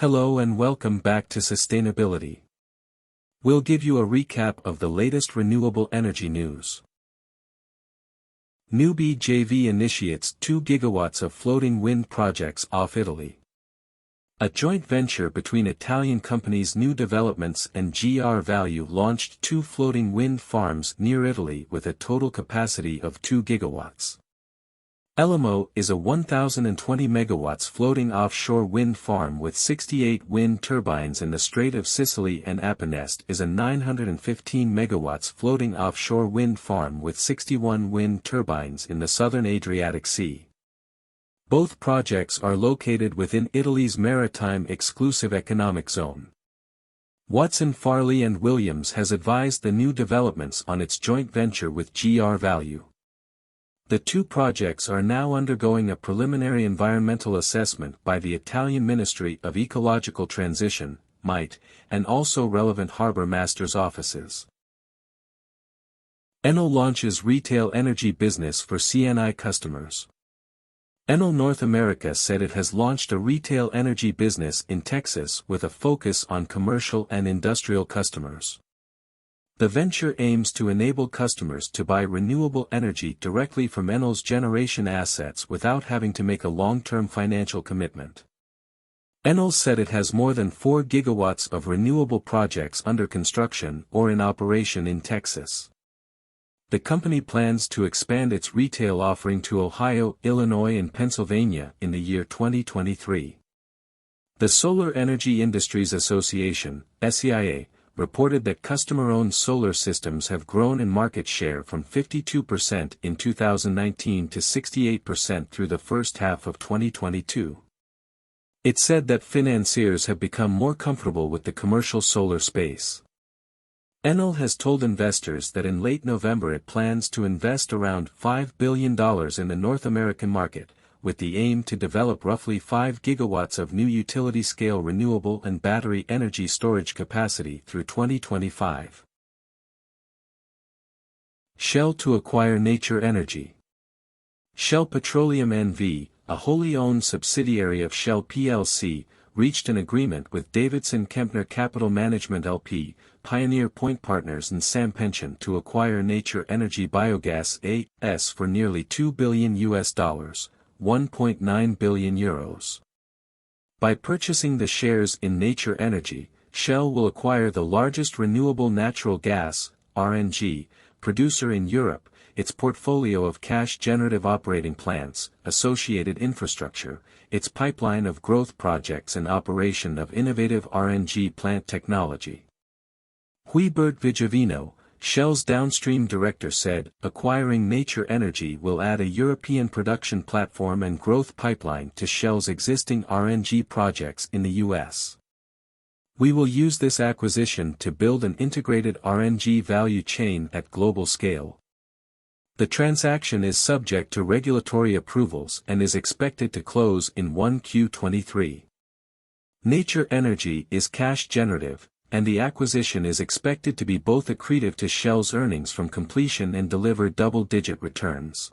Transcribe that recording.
Hello and welcome back to Sustainability. We'll give you a recap of the latest renewable energy news. Newbie JV initiates 2 gigawatts of floating wind projects off Italy. A joint venture between Italian companies New Developments and GR Value launched 2 floating wind farms near Italy with a total capacity of 2 gigawatts. Elimo is a 1,020 megawatts floating offshore wind farm with 68 wind turbines in the Strait of Sicily, and Apenest is a 915 megawatts floating offshore wind farm with 61 wind turbines in the southern Adriatic Sea. Both projects are located within Italy's maritime exclusive economic zone. Watson Farley and Williams has advised the New Developments on its joint venture with GR Value. The 2 projects are now undergoing a preliminary environmental assessment by the Italian Ministry of Ecological Transition, MIT, and also relevant harbor masters' offices. Enel launches retail energy business for CNI customers. Enel North America said it has launched a retail energy business in Texas with a focus on commercial and industrial customers. The venture aims to enable customers to buy renewable energy directly from Enel's generation assets without having to make a long-term financial commitment. Enel said it has more than 4 gigawatts of renewable projects under construction or in operation in Texas. The company plans to expand its retail offering to Ohio, Illinois and Pennsylvania in the year 2023. The Solar Energy Industries Association, SEIA, reported that customer-owned solar systems have grown in market share from 52% in 2019 to 68% through the first half of 2022. It said that financiers have become more comfortable with the commercial solar space. Enel has told investors that in late November it plans to invest around $5 billion in the North American market, with the aim to develop roughly 5 gigawatts of new utility-scale renewable and battery energy storage capacity through 2025. Shell to acquire Nature Energy. Shell Petroleum NV, a wholly owned subsidiary of Shell plc, reached an agreement with Davidson Kempner Capital Management LP, Pioneer Point Partners and Sam Pension to acquire Nature Energy Biogas AS for nearly $2 billion, 1.9 billion euros. By purchasing the shares in Nature Energy, Shell will acquire the largest renewable natural gas, RNG, producer in Europe, its portfolio of cash-generative operating plants, associated infrastructure, its pipeline of growth projects and operation of innovative RNG plant technology. Huibert Vigevino, Shell's downstream director said, acquiring Nature Energy will add a European production platform and growth pipeline to Shell's existing RNG projects in the US. We will use this acquisition to build an integrated RNG value chain at global scale. The transaction is subject to regulatory approvals and is expected to close in 1Q23. Nature Energy is cash generative, and the acquisition is expected to be both accretive to Shell's earnings from completion and deliver double-digit returns.